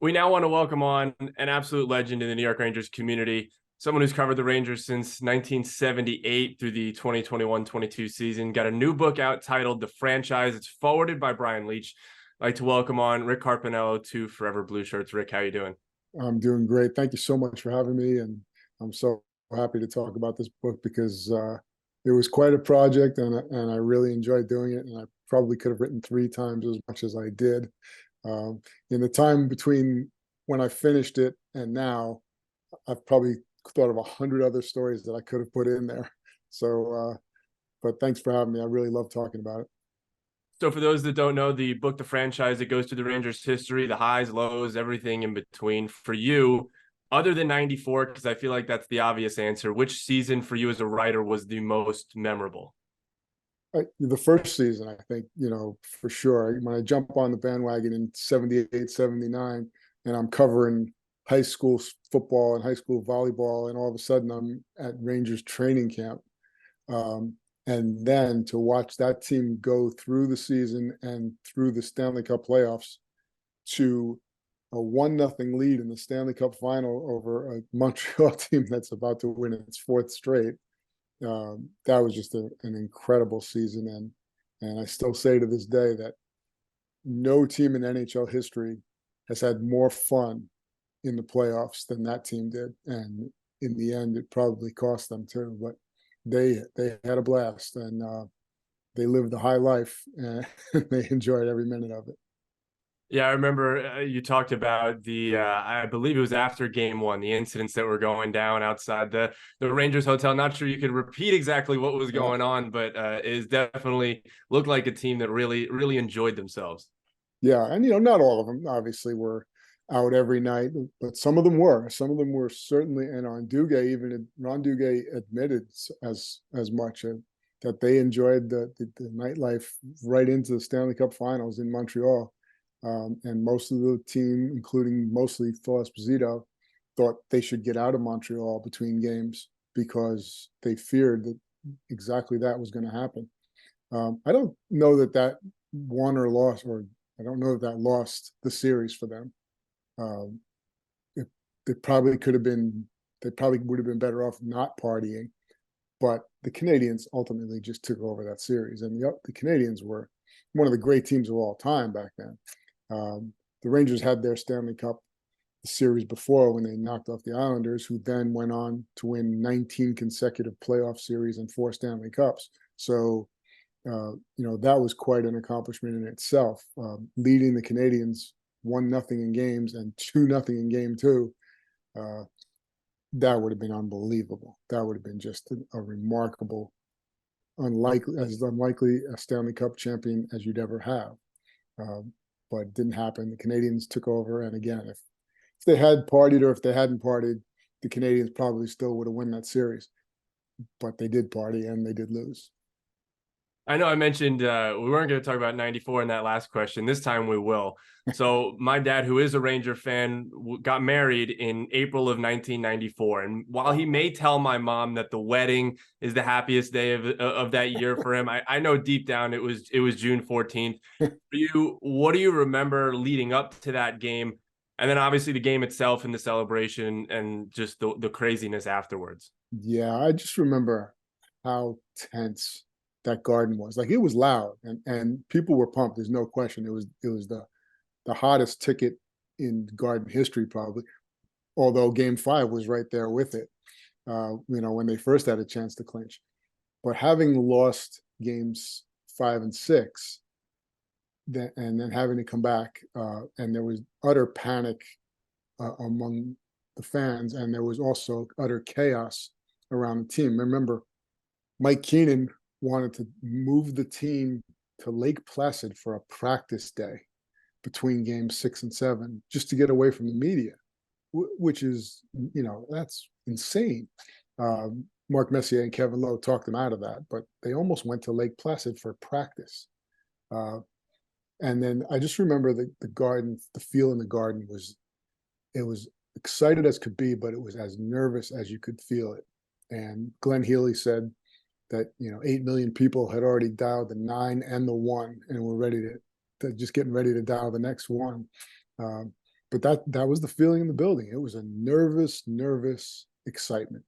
We now want to welcome on an absolute legend in the New York Rangers community, someone who's covered the Rangers since 1978 through the 2021-22 season. Got a new book out titled The Franchise. It's forwarded by Brian Leach. I'd like to welcome on Rick Carpiniello to Forever Blueshirts. Rick, how you doing? I'm doing great. Thank you so much for having me, and I'm so happy to talk about this book because it was quite a project, and I really enjoyed doing it. And I probably could have written 3 times as much as I did. In the time between when I finished it and now, I've probably thought of 100 other stories that I could have put in there. So, but thanks for having me. I really love talking about it. So for those that don't know, the book, The Franchise, it goes through the Rangers' history, the highs, lows, everything in between. For you, other than 94, because I feel like that's the obvious answer, which season for you as a writer was the most memorable? The first season, I think, for sure. When I jump on the bandwagon in 78, 79, and I'm covering high school football and high school volleyball, and all of a sudden I'm at Rangers training camp. And then to watch that team go through the season and through the Stanley Cup playoffs to a 1-0 lead in the Stanley Cup final over a Montreal team that's about to win its 4th straight. That was just an incredible season. And I still say to this day that no team in NHL history has had more fun in the playoffs than that team did. And in the end, it probably cost them too. But they had a blast, and they lived the high life, and they enjoyed every minute of it. Yeah, I remember you talked about I believe it was after game one, the incidents that were going down outside the Rangers hotel. Not sure you could repeat exactly what was going on, but it is definitely looked like a team that really, really enjoyed themselves. Yeah, and not all of them obviously were out every night, but some of them were. Some of them were certainly, and Ron Duguay admitted as much that they enjoyed the nightlife right into the Stanley Cup Finals in Montreal. And most of the team, including mostly Phil Esposito, thought they should get out of Montreal between games because they feared that exactly that was going to happen. I don't know that won or lost, or I don't know that lost the series for them. It probably could have been. They probably would have been better off not partying, but the Canadiens ultimately just took over that series, and the Canadiens were one of the great teams of all time back then. The Rangers had their Stanley Cup series before when they knocked off the Islanders, who then went on to win 19 consecutive playoff series and 4 Stanley Cups. So, that was quite an accomplishment in itself. Leading the Canadiens 1-0 in games and 2-0 in game 2, that would have been unbelievable. That would have been just a remarkable, unlikely a Stanley Cup champion as you'd ever have. But it didn't happen. The Canadiens took over, and again, if they had partied or if they hadn't partied, the Canadiens probably still would have won that series. But they did party, and they did lose. I know I mentioned we weren't going to talk about 94 in that last question. This time we will. So my dad, who is a Ranger fan, got married in April of 1994. And while he may tell my mom that the wedding is the happiest day of that year for him, I know deep down it was June 14th. For you, what do you remember leading up to that game? And then obviously the game itself and the celebration and just the craziness afterwards. Yeah, I just remember how tense that Garden was. Like, it was loud, and people were pumped. There's no question. It was the hottest ticket in Garden history, probably. Although Game 5 was right there with it. When they first had a chance to clinch. But having lost games 5 and 6, and then having to come back, and there was utter panic among the fans, and there was also utter chaos around the team. Remember, Mike Keenan wanted to move the team to Lake Placid for a practice day between games 6 and 7, just to get away from the media, which is, that's insane. Mark Messier and Kevin Lowe talked them out of that, but they almost went to Lake Placid for practice. And then I just remember the Garden, the feel in the Garden it was excited as could be, but it was as nervous as you could feel it. And Glenn Healy said that 8 million people had already dialed the 9 and the 1, and were ready to just getting ready to dial the next one. But but that was the feeling in the building. It was a nervous excitement.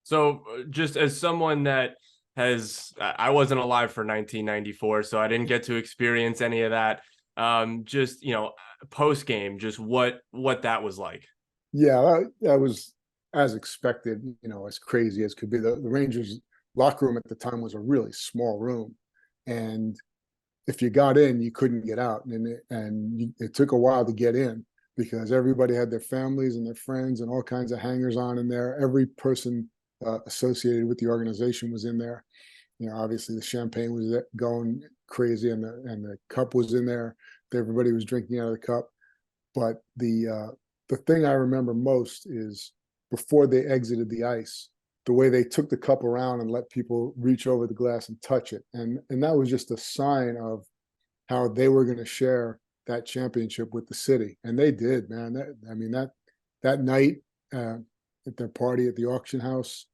So just as someone that I wasn't alive for 1994, so I didn't get to experience any of that. Just, post game, just what that was like. Yeah, that was as expected, as crazy as could be. The Rangers locker room at the time was a really small room, and if you got in, you couldn't get out, and it took a while to get in because everybody had their families and their friends and all kinds of hangers on in there. Every person associated with the organization was in there. Obviously the champagne was going crazy, and the cup was in there. Everybody was drinking out of the cup. But the thing I remember most is before they exited the ice, the way they took the cup around and let people reach over the glass and touch it, and that was just a sign of how they were going to share that championship with the city, and they did, man. That night at their party at the auction house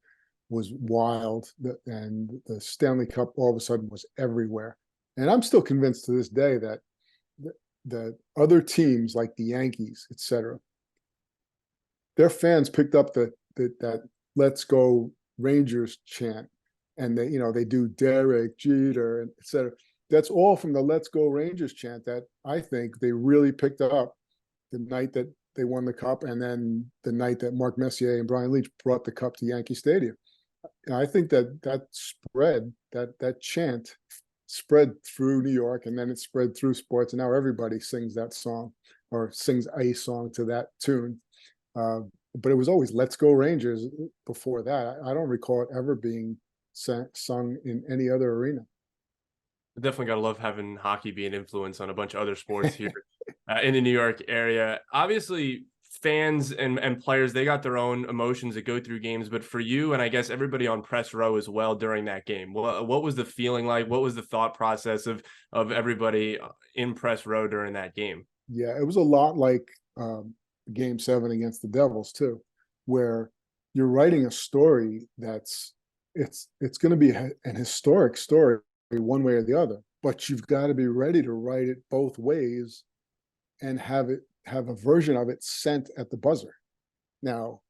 was wild, and the Stanley Cup all of a sudden was everywhere. And I'm still convinced to this day that the other teams like the Yankees, etc., their fans picked up that "Let's Go Rangers" chant, and they do Derek Jeter and etc. That's all from the "Let's Go Rangers" chant that I think they really picked up the night that they won the cup, and then the night that Mark Messier and Brian Leetch brought the cup to Yankee Stadium. And I think that spread, that chant spread through New York, and then it spread through sports, and now everybody sings that song or sings a song to that tune. But it was always "Let's Go Rangers" before that. I don't recall it ever being sung in any other arena. Definitely gotta love having hockey be an influence on a bunch of other sports here in the New York area. Obviously, fans and players, they got their own emotions that go through games. But for you, and I guess everybody on press row as well during that game, what was the feeling like? What was the thought process of everybody in press row during that game? Yeah, it was a lot like Game 7 against the Devils too, where you're writing a story that's it's going to be an historic story one way or the other, but you've got to be ready to write it both ways and have a version of it sent at the buzzer. Now,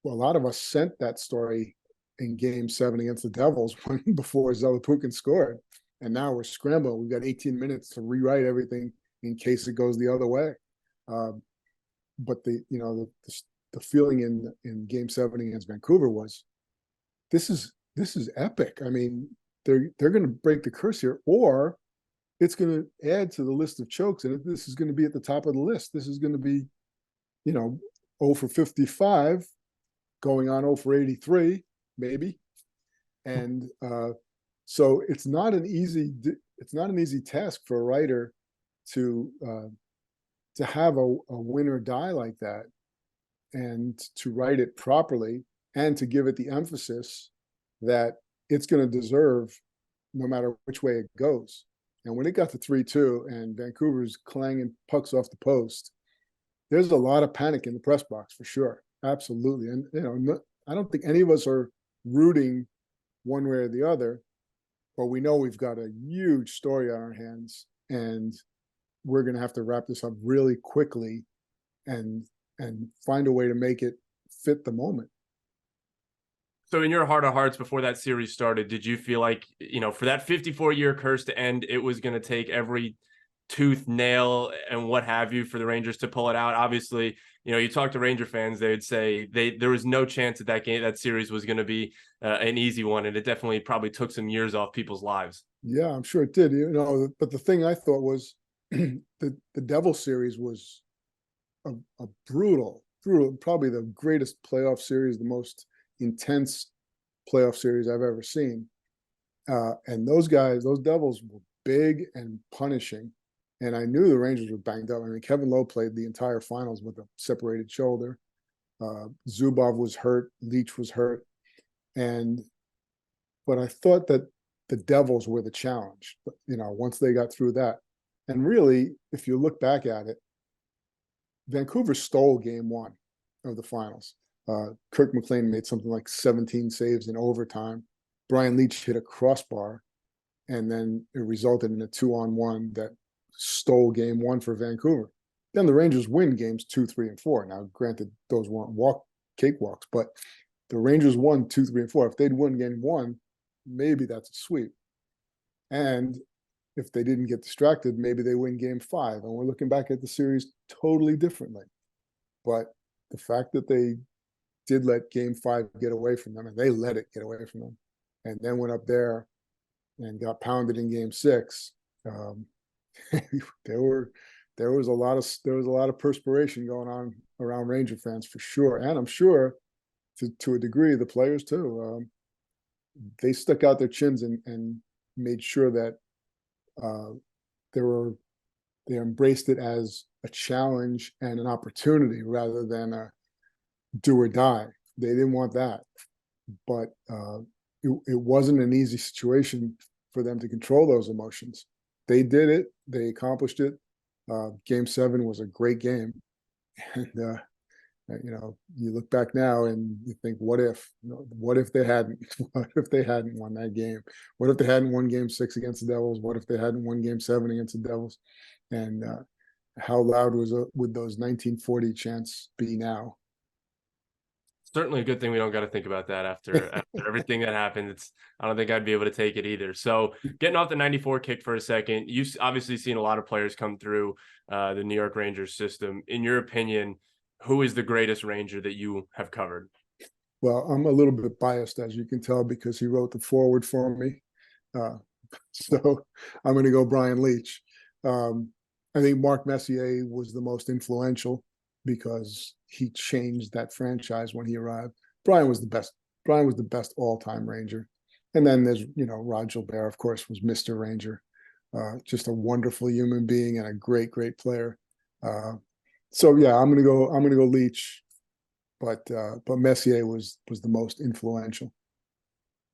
well, a lot of us sent that story in Game 7 against the Devils before Zelepukin scored, and now we're scrambling. We've got 18 minutes to rewrite everything in case it goes the other way. But the feeling in Game 7 against Vancouver was this is epic. I mean, they're going to break the curse here, or it's going to add to the list of chokes, and this is going to be at the top of the list. This is going to be, 0 for 55, going on 0 for 83, maybe. And so it's not an easy task for a writer to have a win or die like that, and to write it properly, and to give it the emphasis that it's going to deserve no matter which way it goes. And when it got to 3-2 and Vancouver's clanging pucks off the post, there's a lot of panic in the press box for sure. Absolutely. And, I don't think any of us are rooting one way or the other, but we know we've got a huge story on our hands, and we're going to have to wrap this up really quickly and find a way to make it fit the moment. So in your heart of hearts, before that series started, did you feel like, for that 54-year curse to end, it was going to take every tooth, nail, and what have you for the Rangers to pull it out? Obviously, you talk to Ranger fans, they'd say there was no chance that series was going to be an easy one, and it definitely probably took some years off people's lives. Yeah, I'm sure it did. But the thing I thought was the Devil series was a brutal, probably the greatest playoff series, the most intense playoff series I've ever seen. And those Devils were big and punishing. And I knew the Rangers were banged up. I mean, Kevin Lowe played the entire finals with a separated shoulder. Zubov was hurt. Leetch was hurt. But I thought that the Devils were the challenge, once they got through that. And really, if you look back at it, Vancouver stole Game 1 of the finals. Kirk McLean made something like 17 saves in overtime. Brian Leetch hit a crossbar, and then it resulted in a 2-on-1 that stole game one for Vancouver. Then the Rangers win games 2, 3, and 4. Now, granted, those weren't cakewalks, but the Rangers won 2, 3, and 4. If they'd won game one, maybe that's a sweep. And if they didn't get distracted, maybe they win game 5. And we're looking back at the series totally differently. But the fact that they did let game 5 get away from them, and they let it get away from them, and then went up there and got pounded in game 6, there was a lot of perspiration going on around Ranger fans for sure, and I'm sure to a degree the players too. They stuck out their chins and made sure that they embraced it as a challenge and an opportunity rather than a do or die. They didn't want that, but it wasn't an easy situation for them to control those emotions. They did it. They accomplished it. Game 7 was a great game, and you look back now and you think, what if they hadn't? What if they hadn't won that game? What if they hadn't won game 6 against the Devils? What if they hadn't won game 7 against the Devils? And how loud would those 1940 chants be now? Certainly a good thing we don't got to think about that after everything that happened. I don't think I'd be able to take it either. So getting off the 94 kick for a second, you've obviously seen a lot of players come through the New York Rangers system. In your opinion, who is the greatest Ranger that you have covered? Well, I'm a little bit biased, as you can tell, because he wrote the forward for me. So I'm going to go Brian Leetch. I think Mark Messier was the most influential because he changed that franchise when he arrived. Brian was the best. Brian was the best all-time Ranger. And then there's, Rod Gilbert, of course, was Mr. Ranger. Just a wonderful human being and a great, great player. So yeah, I'm gonna go Leetch, but Messier was the most influential.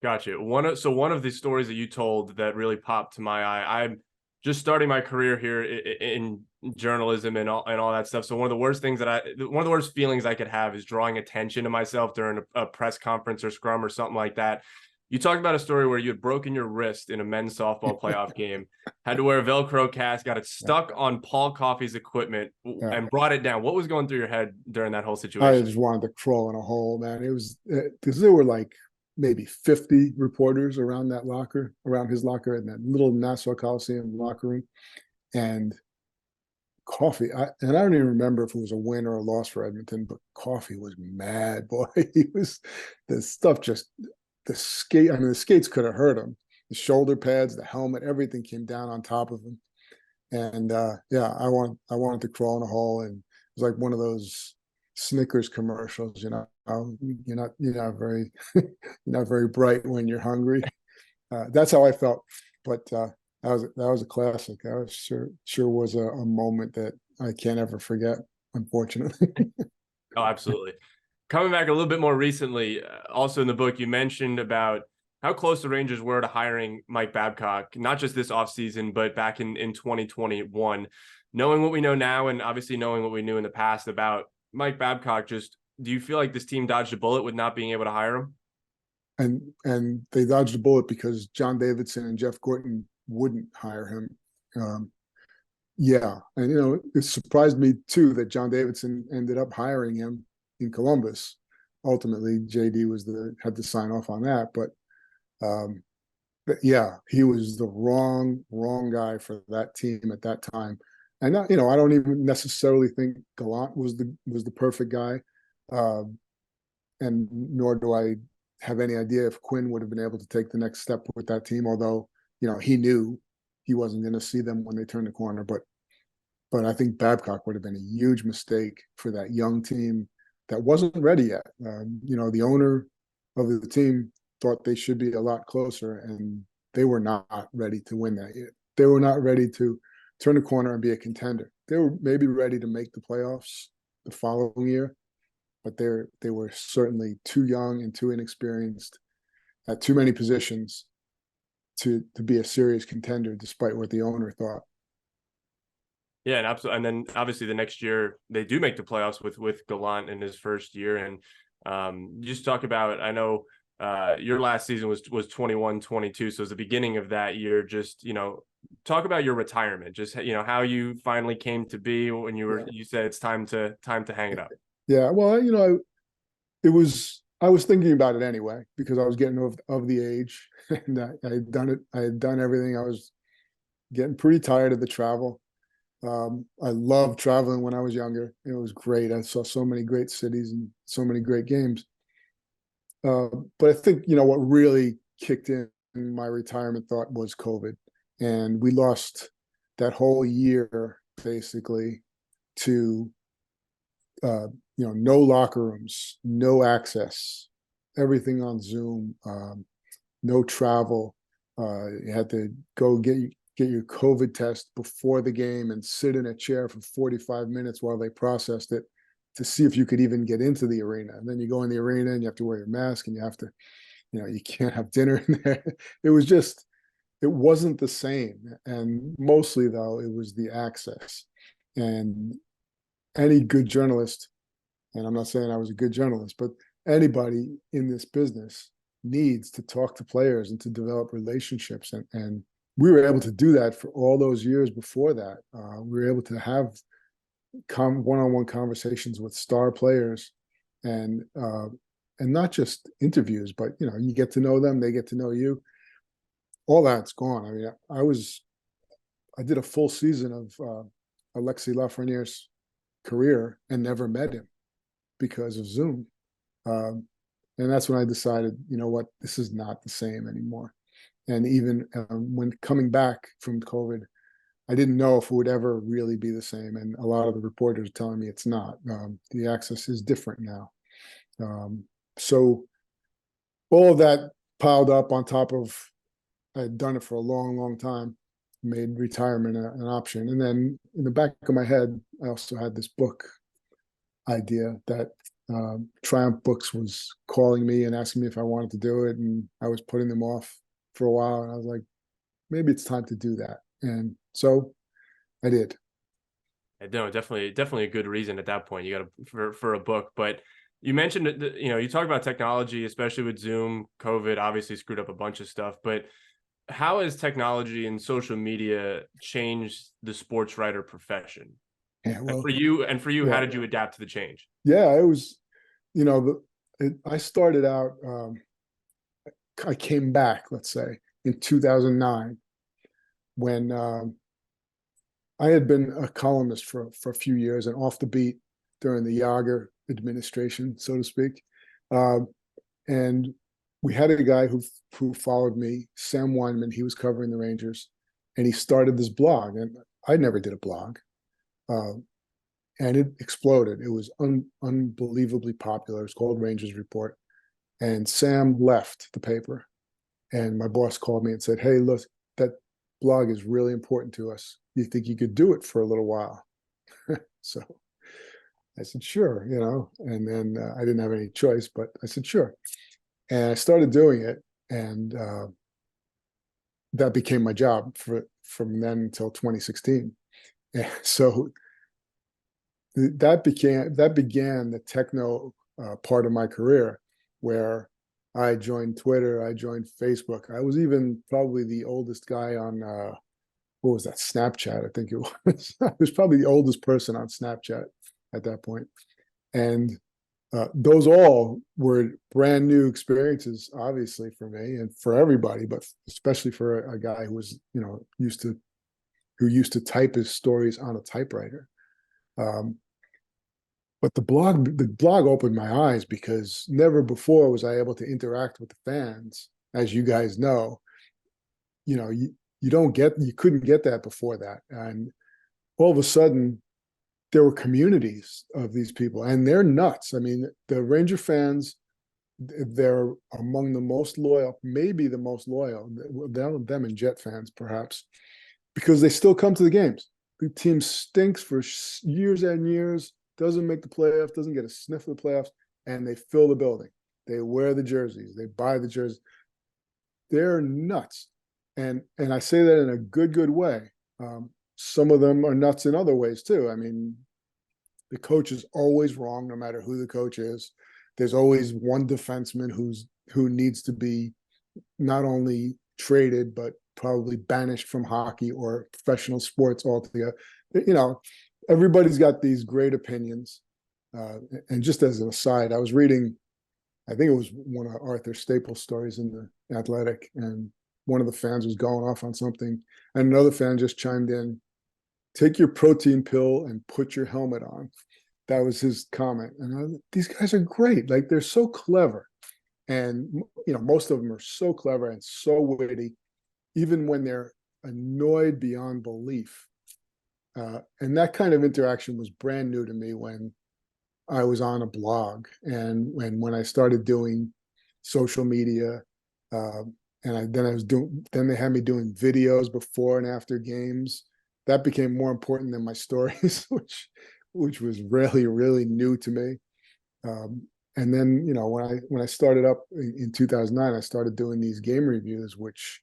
Gotcha. One of the stories that you told that really popped to my eye. I'm just starting my career here in journalism and all that stuff. So one of the worst feelings I could have is drawing attention to myself during a press conference or scrum or something like that. You talked about a story where you had broken your wrist in a men's softball playoff game, had to wear a Velcro cast, got it stuck on Paul Coffey's equipment, and brought it down. What was going through your head during that whole situation? I just wanted to crawl in a hole, man. It was because there were like maybe 50 reporters around his locker in that little Nassau Coliseum locker room. And Coffey, I don't even remember if it was a win or a loss for Edmonton, but Coffey was mad, boy. The skates could have hurt him. The shoulder pads, the helmet, everything came down on top of him. And I wanted to crawl in a hole, and it was like one of those Snickers commercials, you're not very bright when you're hungry. That's how I felt. But that was a classic. That was sure was a moment that I can't ever forget, unfortunately. Oh, absolutely. Coming back a little bit more recently, also in the book, you mentioned about how close the Rangers were to hiring Mike Babcock, not just this offseason, but back in 2021. Knowing what we know now, and obviously knowing what we knew in the past about Mike Babcock, do you feel like this team dodged a bullet with not being able to hire him? And they dodged a bullet because John Davidson and Jeff Gorton wouldn't hire him. And it surprised me too that John Davidson ended up hiring him in Columbus. Ultimately, JD had to sign off on that, but yeah, he was the wrong guy for that team at that time. And I don't even necessarily think Gallant was the perfect guy, and nor do I have any idea if Quinn would have been able to take the next step with that team. Although he knew he wasn't going to see them when they turned the corner, but I think Babcock would have been a huge mistake for that young team that wasn't ready yet. The owner of the team thought they should be a lot closer, and they were not ready to win that yet. They were not ready to turn the corner and be a contender. They were maybe ready to make the playoffs the following year, but they were certainly too young and too inexperienced at too many positions to be a serious contender, despite what the owner thought. Yeah, and absolutely. And then obviously the next year they do make the playoffs with Gallant in his first year. And just talk about, I know your last season was 21-22. So it was the beginning of that year, just, talk about your retirement, just, how you finally came to be when you said it's time to hang it up. Yeah. Well, I was thinking about it anyway, because I was getting of the age, and I had done it. I had done everything. I was getting pretty tired of the travel. I loved traveling when I was younger. It was great. I saw so many great cities and so many great games. But I think, what really kicked in my retirement thought was COVID. And we lost that whole year basically to, no locker rooms, no access, everything on Zoom, no travel. You had to go get your COVID test before the game and sit in a chair for 45 minutes while they processed it to see if you could even get into the arena. And then you go in the arena and you have to wear your mask, and you have to, you can't have dinner in there. It wasn't the same. And mostly, though, it was the access. And any good journalist, and I'm not saying I was a good journalist, but anybody in this business needs to talk to players and to develop relationships. And we were able to do that for all those years before that. We were able to have one-on-one conversations with star players, and not just interviews, but you get to know them, they get to know you. All that's gone. I mean, I did a full season of Alexis Lafreniere's career and never met him because of Zoom. And that's when I decided, what, this is not the same anymore. And even when coming back from COVID, I didn't know if it would ever really be the same. And a lot of the reporters are telling me it's not. The access is different now. So all of that piled up on top of, I had done it for a long, long time, made retirement an option. And then in the back of my head, I also had this book idea that Triumph Books was calling me and asking me if I wanted to do it. And I was putting them off for a while. And I was like, maybe it's time to do that. And so I did. No, definitely a good reason at that point. You got for a book, but you mentioned that, you talk about technology, especially with Zoom. COVID obviously screwed up a bunch of stuff, but how has technology and social media changed the sports writer profession? Yeah, well, and for you, how did you adapt to the change? Yeah, it was, I started out, I came back, let's say, in 2009, when I had been a columnist for a few years and off the beat during the Yager administration, so to speak. And we had a guy who followed me, Sam Weinman. He was covering the Rangers, and he started this blog. And I never did a blog, and it exploded. It was unbelievably popular. It was called Rangers Report. And Sam left the paper, and my boss called me and said, "Hey, look, that blog is really important to us. You think you could do it for a little while?" So I said, "Sure," and then I didn't have any choice, but I said, "Sure." And I started doing it, and that became my job from then until 2016. And so that began the techno part of my career, where I joined Twitter, I joined Facebook. I was even probably the oldest guy on what was that, Snapchat? I think it was. I was probably the oldest person on Snapchat at that point. And those all were brand new experiences, obviously, for me and for everybody, but especially for a guy who was, used to type his stories on a typewriter. But the blog opened my eyes, because never before was I able to interact with the fans. As you guys know, you couldn't get that before that. And all of a sudden, there were communities of these people, and they're nuts. I mean, the Ranger fans, they're among the most loyal, maybe the most loyal, them and Jet fans perhaps, because they still come to the games. The team stinks for years and years, doesn't make the playoffs, doesn't get a sniff of the playoffs, and they fill the building. They wear the jerseys, they buy the jerseys. They're nuts. And I say that in a good way. Some of them are nuts in other ways too. I mean, the coach is always wrong, no matter who the coach is. There's always one defenseman who needs to be not only traded, but probably banished from hockey or professional sports altogether. Everybody's got these great opinions. And just as an aside, I was reading, I think it was one of Arthur Staples' stories in the Athletic, and one of the fans was going off on something, and another fan just chimed in, "Take your protein pill and put your helmet on." That was his comment. And these guys are great. Like, they're so clever. And, most of them are so clever and so witty, even when they're annoyed beyond belief. And that kind of interaction was brand new to me when I was on a blog, and when I started doing social media, then they had me doing videos before and after games. That became more important than my stories, which was really, really new to me. And then, when I started up in 2009, I started doing these game reviews, which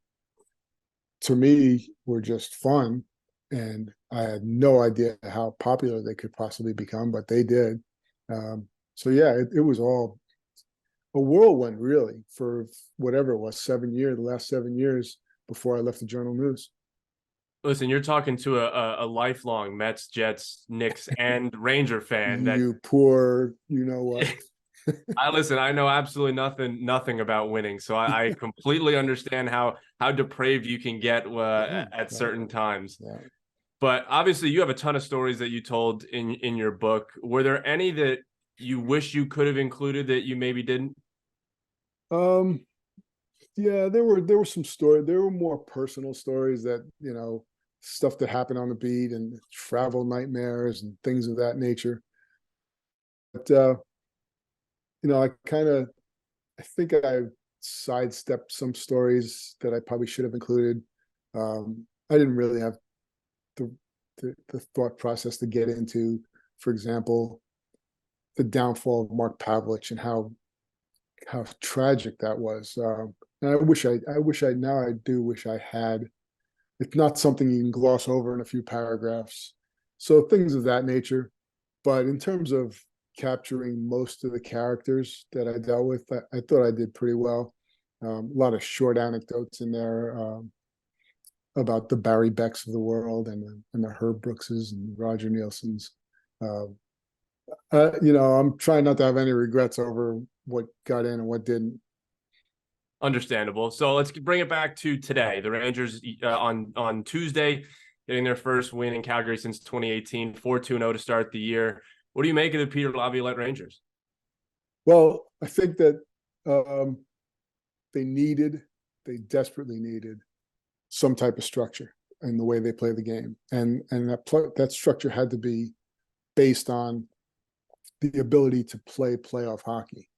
to me were just fun. And I had no idea how popular they could possibly become, but they did. So yeah, it was all a whirlwind, really, for whatever it was, the last 7 years before I left the Journal News. Listen, you're talking to a lifelong Mets, Jets, Knicks, and Ranger fan. You poor, you know what? I know absolutely nothing about winning, so I completely understand how depraved you can get at certain times. Yeah. But obviously, you have a ton of stories that you told in your book. Were there any that you wish you could have included that you maybe didn't? Yeah, there were some stories. There were more personal stories that, stuff that happened on the beat and travel nightmares and things of that nature. But I think I sidestepped some stories that I probably should have included. I didn't really have the thought process to get into, for example, the downfall of Mark Pavlich and how tragic that was. And I wish I had. It's not something you can gloss over in a few paragraphs. So things of that nature. But in terms of capturing most of the characters that I dealt with, I thought I did pretty well. A lot of short anecdotes in there about the Barry Becks of the world and the Herb Brookses and Roger Nielsen's. I'm trying not to have any regrets over what got in and what didn't. Understandable. So let's bring it back to today. The Rangers on Tuesday getting their first win in Calgary since 2018, 4-2-0 to start the year. What do you make of the Peter Laviolette Rangers? Well, I think that they desperately needed some type of structure in the way they play the game, and that structure had to be based on the ability to play playoff hockey.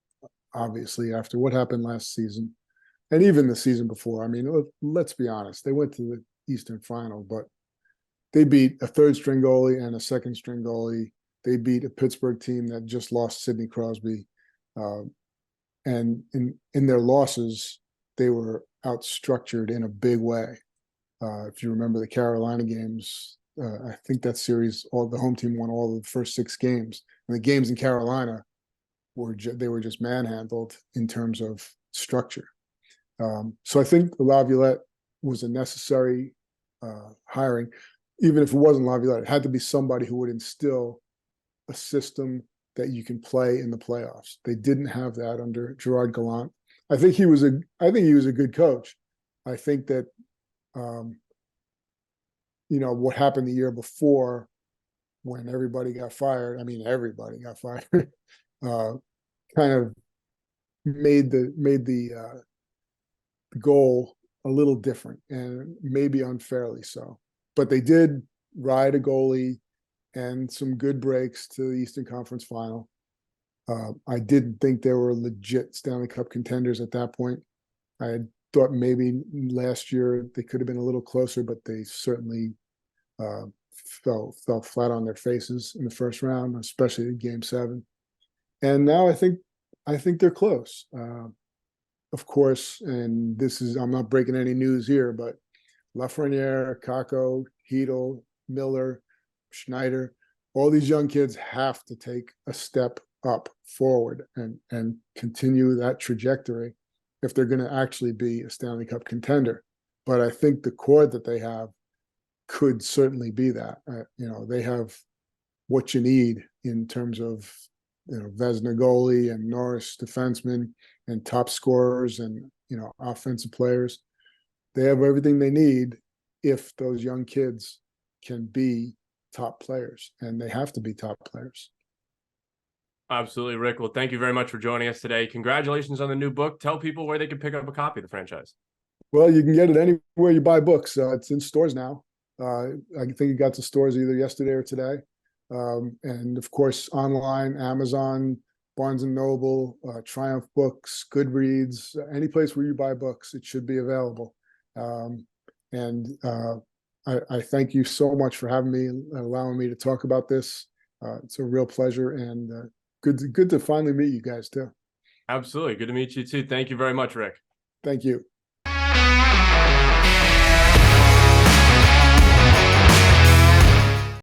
Obviously, after what happened last season, and even the season before, I mean, let's be honest, they went to the Eastern Final, but they beat a third-string goalie and a second-string goalie. They beat a Pittsburgh team that just lost Sidney Crosby, and in their losses, they were outstructured in a big way. If you remember the Carolina games, I think that series, the home team won all of the first 6 games, and the games in Carolina they were just manhandled in terms of structure. So I think Laviolette was a necessary hiring. Even if it wasn't Laviolette, it had to be somebody who would instill a system that you can play in the playoffs. They didn't have that under Gerard Gallant. I think he was a good coach. I think that what happened the year before when everybody got fired. I mean, everybody got fired. Kind of made the goal a little different, and maybe unfairly so. But they did ride a goalie and some good breaks to the Eastern Conference Final. I didn't think they were legit Stanley Cup contenders at that point. I had thought maybe last year they could have been a little closer, but they certainly fell flat on their faces in the first round, especially in Game 7. And now I think they're close. Of course, and I'm not breaking any news here, but Lafreniere, Kakko, Hedl, Miller, Schneider, all these young kids have to take a step up forward and continue that trajectory if they're going to actually be a Stanley Cup contender. but I think the core that they have could certainly be that. They have what you need in terms of Vesna goalie and Norris defensemen and top scorers and offensive players. They have everything they need if those young kids can be top players, and they have to be top players. Absolutely, Rick. Well, thank you very much for joining us today. Congratulations on the new book. Tell people where they can pick up a copy of the franchise. Well, you can get it anywhere you buy books. It's in stores now. I think it got to stores either yesterday or today. And of course, online, Amazon, Barnes and Noble, Triumph Books, Goodreads, any place where you buy books, it should be available. I thank you so much for having me and allowing me to talk about this. It's a real pleasure, and good to finally meet you guys too. Absolutely. Good to meet you too. Thank you very much, Rick. Thank you.